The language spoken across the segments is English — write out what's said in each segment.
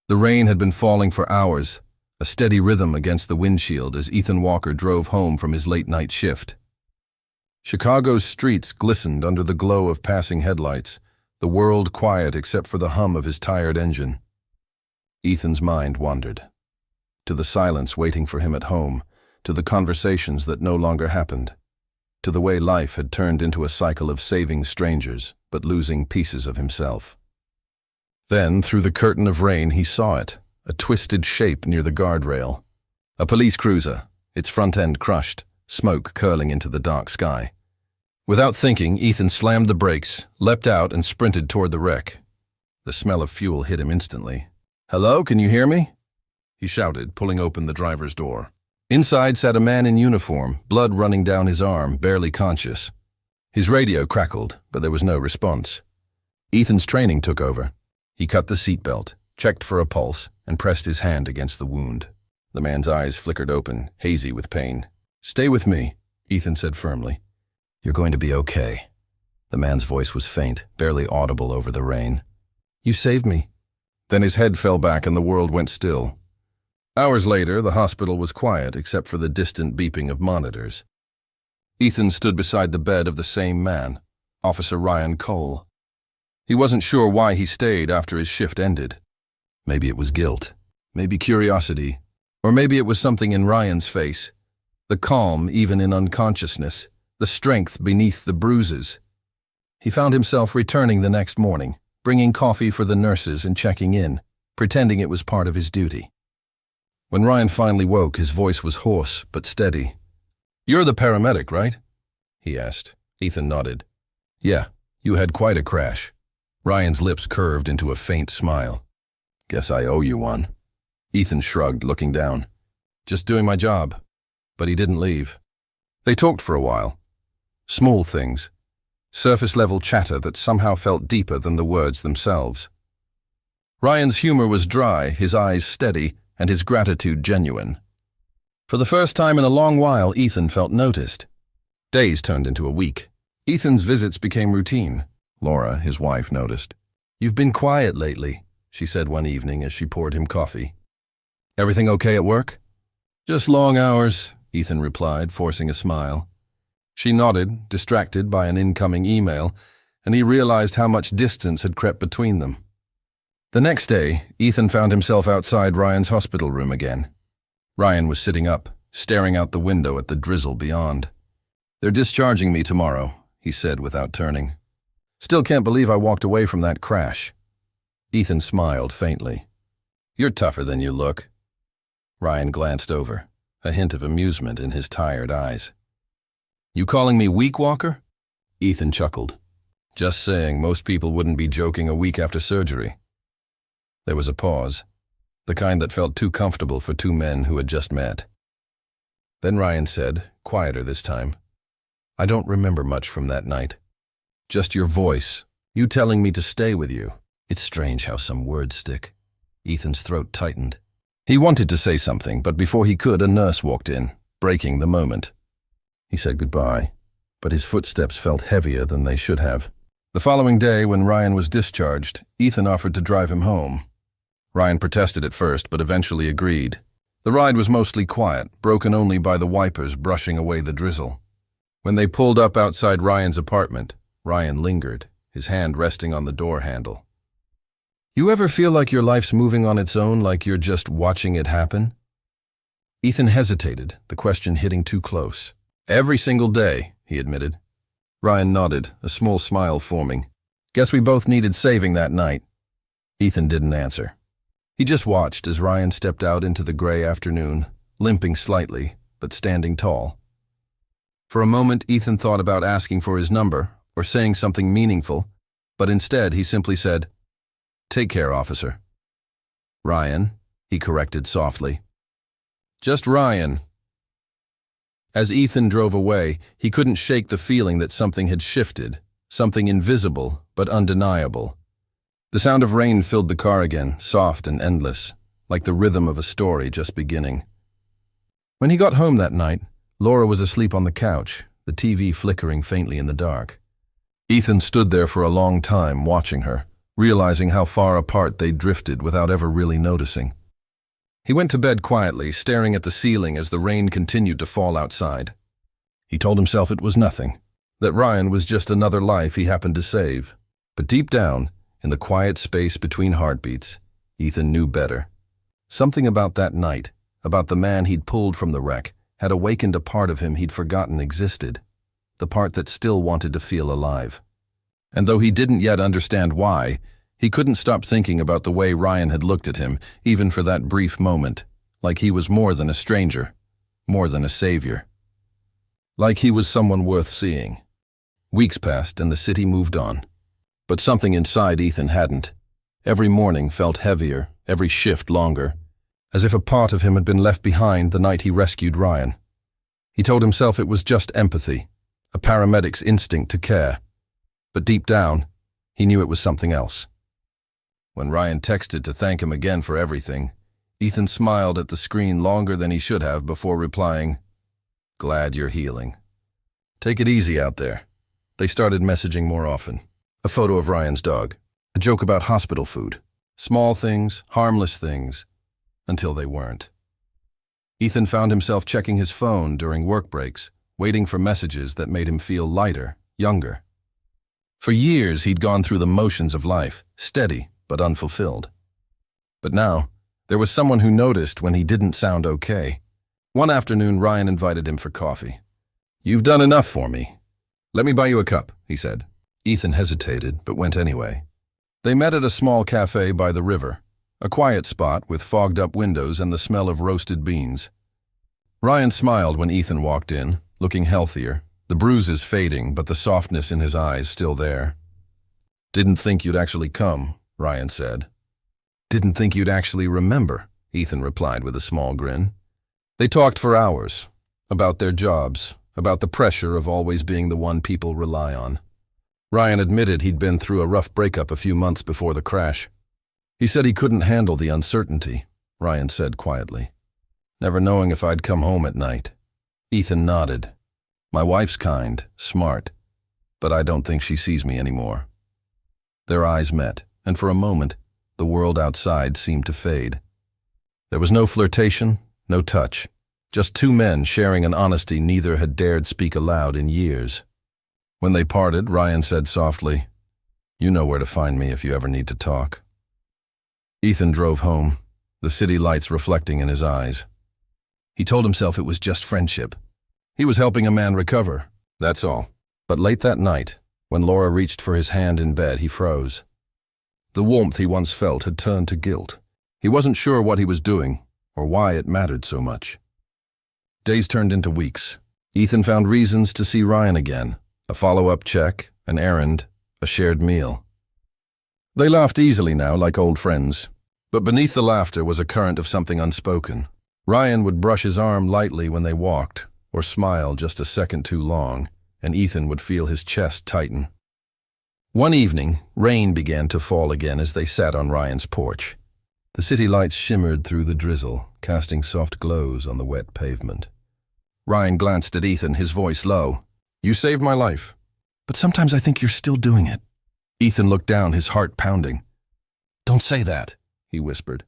The rain had been falling for hours, a steady rhythm against the windshield as Ethan Walker drove home from his late-night shift. Chicago's streets glistened under the glow of passing headlights, the world quiet except for the hum of his tired engine. Ethan's mind wandered. To the silence waiting for him at home, to the conversations that no longer happened, to the way life had turned into a cycle of saving strangers but losing pieces of himself. Then, through the curtain of rain, he saw it, a twisted shape near the guardrail. A police cruiser, its front end crushed, smoke curling into the dark sky. Without thinking, Ethan slammed the brakes, leapt out, and sprinted toward the wreck. The smell of fuel hit him instantly. "Hello, can you hear me?" he shouted, pulling open the driver's door. Inside sat a man in uniform, blood running down his arm, barely conscious. His radio crackled, but there was no response. Ethan's training took over. He cut the seatbelt, checked for a pulse, and pressed his hand against the wound. The man's eyes flickered open, hazy with pain. "Stay with me," Ethan said firmly. "You're going to be okay." The man's voice was faint, barely audible over the rain. "You saved me." Then his head fell back and the world went still. Hours later, the hospital was quiet except for the distant beeping of monitors. Ethan stood beside the bed of the same man, Officer Ryan Cole. He wasn't sure why he stayed after his shift ended. Maybe it was guilt, maybe curiosity, or maybe it was something in Ryan's face. The calm, even in unconsciousness, the strength beneath the bruises. He found himself returning the next morning, bringing coffee for the nurses and checking in, pretending it was part of his duty. When Ryan finally woke, his voice was hoarse but steady. "You're the paramedic, right?" he asked. Ethan nodded. "Yeah, you had quite a crash." Ryan's lips curved into a faint smile. "Guess I owe you one." Ethan shrugged, looking down. "Just doing my job." But he didn't leave. They talked for a while. Small things. Surface-level chatter that somehow felt deeper than the words themselves. Ryan's humor was dry, his eyes steady, and his gratitude genuine. For the first time in a long while, Ethan felt noticed. Days turned into a week. Ethan's visits became routine. Laura, his wife, noticed. "You've been quiet lately," she said one evening as she poured him coffee. "Everything okay at work?" "Just long hours," Ethan replied, forcing a smile. She nodded, distracted by an incoming email, and he realized how much distance had crept between them. The next day, Ethan found himself outside Ryan's hospital room again. Ryan was sitting up, staring out the window at the drizzle beyond. "They're discharging me tomorrow," he said without turning. "Still can't believe I walked away from that crash." Ethan smiled faintly. "You're tougher than you look." Ryan glanced over, a hint of amusement in his tired eyes. "You calling me weak, Walker?" Ethan chuckled. "Just saying most people wouldn't be joking a week after surgery." There was a pause, the kind that felt too comfortable for two men who had just met. Then Ryan said, quieter this time, "I don't remember much from that night. Just your voice, you telling me to stay with you. It's strange how some words stick." Ethan's throat tightened. He wanted to say something, but before he could, a nurse walked in, breaking the moment. He said goodbye, but his footsteps felt heavier than they should have. The following day, when Ryan was discharged, Ethan offered to drive him home. Ryan protested at first, but eventually agreed. The ride was mostly quiet, broken only by the wipers brushing away the drizzle. When they pulled up outside Ryan's apartment, Ryan lingered, his hand resting on the door handle. "You ever feel like your life's moving on its own, like you're just watching it happen?" Ethan hesitated, the question hitting too close. "Every single day," he admitted. Ryan nodded, a small smile forming. "Guess we both needed saving that night." Ethan didn't answer. He just watched as Ryan stepped out into the gray afternoon, limping slightly, but standing tall. For a moment, Ethan thought about asking for his number or saying something meaningful, but instead he simply said, "Take care, officer." "Ryan," he corrected softly. "Just Ryan." As Ethan drove away, he couldn't shake the feeling that something had shifted, something invisible but undeniable. The sound of rain filled the car again, soft and endless, like the rhythm of a story just beginning. When he got home that night, Laura was asleep on the couch, the TV flickering faintly in the dark. Ethan stood there for a long time, watching her, realizing how far apart they'd drifted without ever really noticing. He went to bed quietly, staring at the ceiling as the rain continued to fall outside. He told himself it was nothing, that Ryan was just another life he happened to save. But deep down, in the quiet space between heartbeats, Ethan knew better. Something about that night, about the man he'd pulled from the wreck, had awakened a part of him he'd forgotten existed, the part that still wanted to feel alive. And though he didn't yet understand why, he couldn't stop thinking about the way Ryan had looked at him, even for that brief moment, like he was more than a stranger, more than a savior. Like he was someone worth seeing. Weeks passed and the city moved on. But something inside Ethan hadn't. Every morning felt heavier, every shift longer, as if a part of him had been left behind the night he rescued Ryan. He told himself it was just empathy, a paramedic's instinct to care. But deep down, he knew it was something else. When Ryan texted to thank him again for everything, Ethan smiled at the screen longer than he should have before replying, "Glad you're healing. Take it easy out there." They started messaging more often. A photo of Ryan's dog, a joke about hospital food, small things, harmless things, until they weren't. Ethan found himself checking his phone during work breaks, waiting for messages that made him feel lighter, younger. For years, he'd gone through the motions of life, steady but unfulfilled. But now, there was someone who noticed when he didn't sound okay. One afternoon, Ryan invited him for coffee. "You've done enough for me. Let me buy you a cup," he said. Ethan hesitated, but went anyway. They met at a small cafe by the river, a quiet spot with fogged-up windows and the smell of roasted beans. Ryan smiled when Ethan walked in, looking healthier, the bruises fading but the softness in his eyes still there. "Didn't think you'd actually come," Ryan said. "Didn't think you'd actually remember," Ethan replied with a small grin. They talked for hours, about their jobs, about the pressure of always being the one people rely on. Ryan admitted he'd been through a rough breakup a few months before the crash. He said he couldn't handle the uncertainty, Ryan said quietly. "Never knowing if I'd come home at night." Ethan nodded. "My wife's kind, smart, but I don't think she sees me anymore." Their eyes met, and for a moment, the world outside seemed to fade. There was no flirtation, no touch, just two men sharing an honesty neither had dared speak aloud in years. When they parted, Ryan said softly, "You know where to find me if you ever need to talk." Ethan drove home, the city lights reflecting in his eyes. He told himself it was just friendship. He was helping a man recover, that's all. But late that night, when Laura reached for his hand in bed, he froze. The warmth he once felt had turned to guilt. He wasn't sure what he was doing, or why it mattered so much. Days turned into weeks. Ethan found reasons to see Ryan again, a follow-up check, an errand, a shared meal. They laughed easily now, like old friends. But beneath the laughter was a current of something unspoken. Ryan would brush his arm lightly when they walked, or smile just a second too long, and Ethan would feel his chest tighten. One evening, rain began to fall again as they sat on Ryan's porch. The city lights shimmered through the drizzle, casting soft glows on the wet pavement. Ryan glanced at Ethan, his voice low. "You saved my life, but sometimes I think you're still doing it." Ethan looked down, his heart pounding. "Don't say that," he whispered.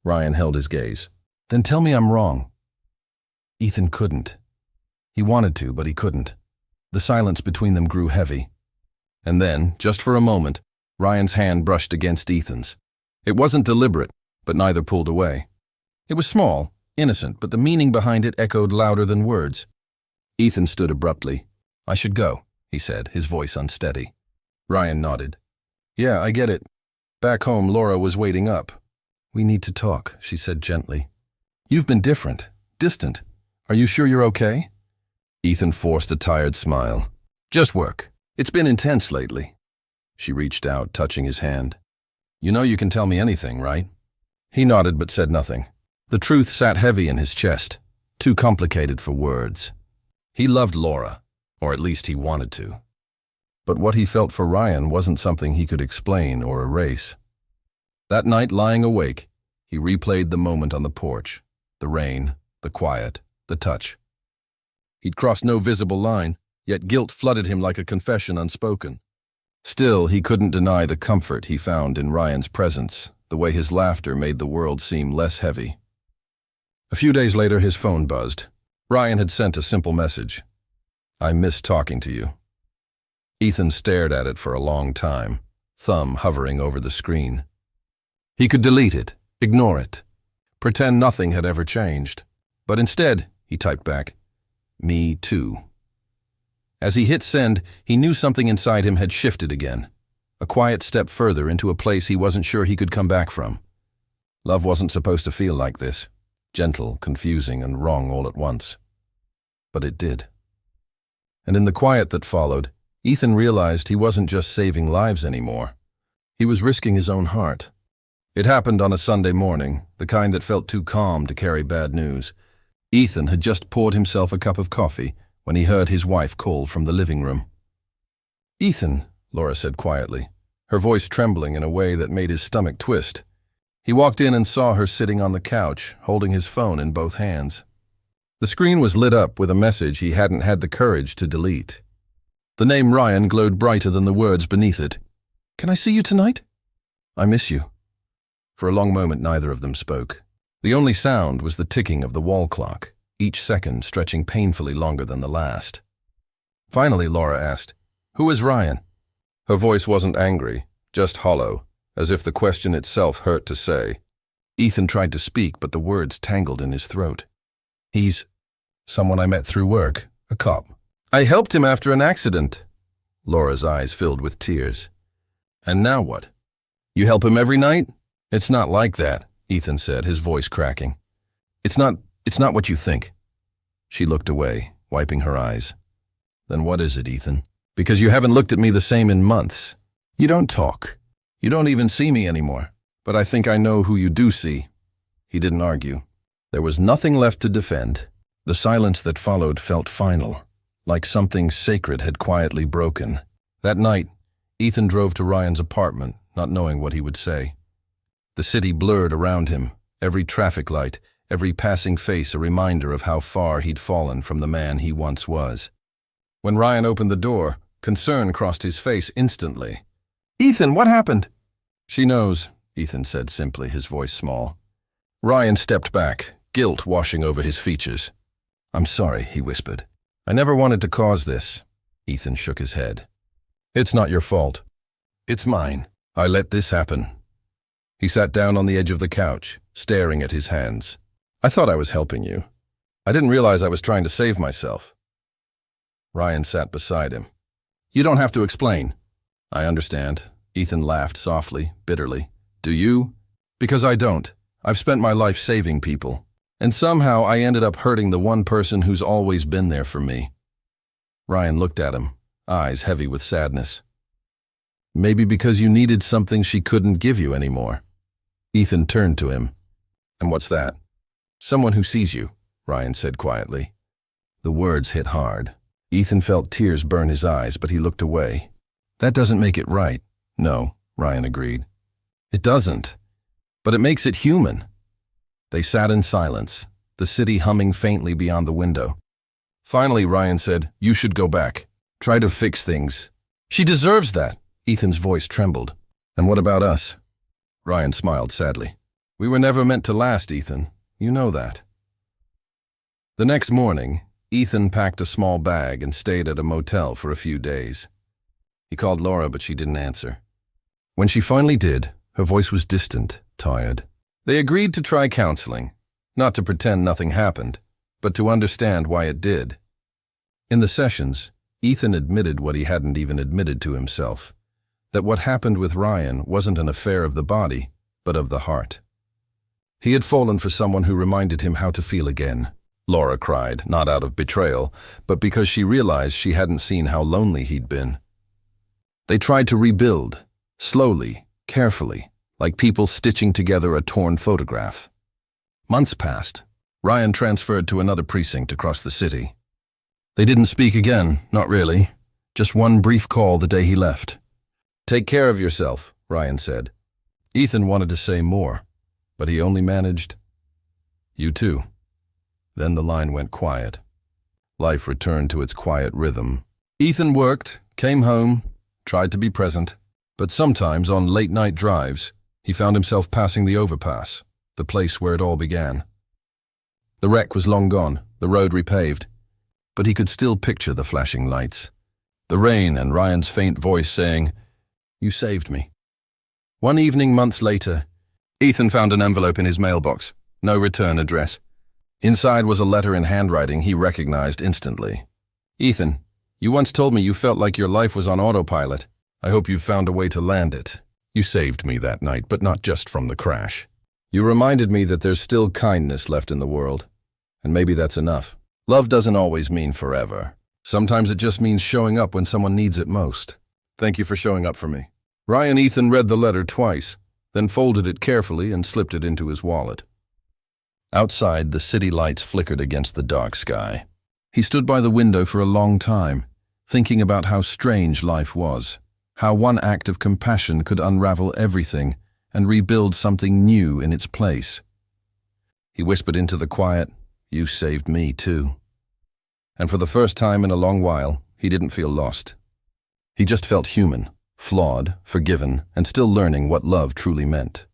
Ryan held his gaze. "Then tell me I'm wrong." Ethan couldn't. He wanted to, but he couldn't. The silence between them grew heavy. And then, just for a moment, Ryan's hand brushed against Ethan's. It wasn't deliberate, but neither pulled away. It was small, innocent, but the meaning behind it echoed louder than words. Ethan stood abruptly. "I should go," he said, his voice unsteady. Ryan nodded. "Yeah, I get it. Back home, Laura was waiting up." "We need to talk," she said gently. "You've been different, distant. Are you sure you're okay?" Ethan forced a tired smile. "Just work. It's been intense lately." She reached out, touching his hand. "You know you can tell me anything, right?" He nodded but said nothing. The truth sat heavy in his chest, too complicated for words. He loved Laura, or at least he wanted to. But what he felt for Ryan wasn't something he could explain or erase. That night, lying awake, he replayed the moment on the porch, the rain, the quiet, the touch. He'd crossed no visible line, yet guilt flooded him like a confession unspoken. Still, he couldn't deny the comfort he found in Ryan's presence, the way his laughter made the world seem less heavy. A few days later, his phone buzzed. Ryan had sent a simple message. "I miss talking to you." Ethan stared at it for a long time, thumb hovering over the screen. He could delete it, ignore it, pretend nothing had ever changed. But instead, he typed back, "Me too." As he hit send, he knew something inside him had shifted again, a quiet step further into a place he wasn't sure he could come back from. Love wasn't supposed to feel like this, gentle, confusing, and wrong all at once. But it did. And in the quiet that followed, Ethan realized he wasn't just saving lives anymore. He was risking his own heart. It happened on a Sunday morning, the kind that felt too calm to carry bad news. Ethan had just poured himself a cup of coffee when he heard his wife call from the living room. "Ethan," Laura said quietly, her voice trembling in a way that made his stomach twist. He walked in and saw her sitting on the couch, holding his phone in both hands. The screen was lit up with a message he hadn't had the courage to delete. The name Ryan glowed brighter than the words beneath it. "Can I see you tonight? I miss you." For a long moment, neither of them spoke. The only sound was the ticking of the wall clock, each second stretching painfully longer than the last. Finally, Laura asked, "Who is Ryan?" Her voice wasn't angry, just hollow, as if the question itself hurt to say. Ethan tried to speak, but the words tangled in his throat. "He's someone I met through work, a cop. I helped him after an accident." Laura's eyes filled with tears. "And now what? You help him every night?" "It's not like that," Ethan said, his voice cracking. It's not what you think." She looked away, wiping her eyes. "Then what is it, Ethan? Because you haven't looked at me the same in months. You don't talk. You don't even see me anymore. But I think I know who you do see." He didn't argue. There was nothing left to defend. The silence that followed felt final, like something sacred had quietly broken. That night, Ethan drove to Ryan's apartment, not knowing what he would say. The city blurred around him, every traffic light, every passing face a reminder of how far he'd fallen from the man he once was. When Ryan opened the door, concern crossed his face instantly. "Ethan, what happened?" "She knows," Ethan said simply, his voice small. Ryan stepped back, guilt washing over his features. "I'm sorry," he whispered. "I never wanted to cause this." Ethan shook his head. "It's not your fault. It's mine. I let this happen." He sat down on the edge of the couch, staring at his hands. "I thought I was helping you. I didn't realize I was trying to save myself." Ryan sat beside him. "You don't have to explain." "I understand." Ethan laughed softly, bitterly. "Do you?" "Because I don't. I've spent my life saving people. And somehow I ended up hurting the one person who's always been there for me." Ryan looked at him, eyes heavy with sadness. "Maybe because you needed something she couldn't give you anymore." Ethan turned to him. "And what's that?" "Someone who sees you," Ryan said quietly. The words hit hard. Ethan felt tears burn his eyes, but he looked away. "That doesn't make it right." "No," Ryan agreed. "It doesn't. But it makes it human." They sat in silence, the city humming faintly beyond the window. Finally, Ryan said, "You should go back. Try to fix things." "She deserves that." Ethan's voice trembled. "And what about us?" Ryan smiled sadly. "We were never meant to last, Ethan. You know that." The next morning, Ethan packed a small bag and stayed at a motel for a few days. He called Laura, but she didn't answer. When she finally did, her voice was distant, tired. They agreed to try counseling, not to pretend nothing happened, but to understand why it did. In the sessions, Ethan admitted what he hadn't even admitted to himself, that what happened with Ryan wasn't an affair of the body, but of the heart. He had fallen for someone who reminded him how to feel again. Laura cried, not out of betrayal, but because she realized she hadn't seen how lonely he'd been. They tried to rebuild, slowly, carefully, like people stitching together a torn photograph. Months passed. Ryan transferred to another precinct across the city. They didn't speak again, not really. Just one brief call the day he left. "Take care of yourself," Ryan said. Ethan wanted to say more, but he only managed, "You too." Then the line went quiet. Life returned to its quiet rhythm. Ethan worked, came home, tried to be present, but sometimes on late-night drives, he found himself passing the overpass, the place where it all began. The wreck was long gone, the road repaved, but he could still picture the flashing lights, the rain and Ryan's faint voice saying, "You saved me." One evening months later, Ethan found an envelope in his mailbox, no return address. Inside was a letter in handwriting he recognized instantly. "Ethan, you once told me you felt like your life was on autopilot. I hope you've found a way to land it. You saved me that night, but not just from the crash. You reminded me that there's still kindness left in the world, and maybe that's enough. Love doesn't always mean forever. Sometimes it just means showing up when someone needs it most. Thank you for showing up for me." Ryan Ethan read the letter twice, then folded it carefully and slipped it into his wallet. Outside, the city lights flickered against the dark sky. He stood by the window for a long time, thinking about how strange life was, how one act of compassion could unravel everything and rebuild something new in its place. He whispered into the quiet, "You saved me too." And for the first time in a long while, he didn't feel lost. He just felt human, flawed, forgiven, and still learning what love truly meant.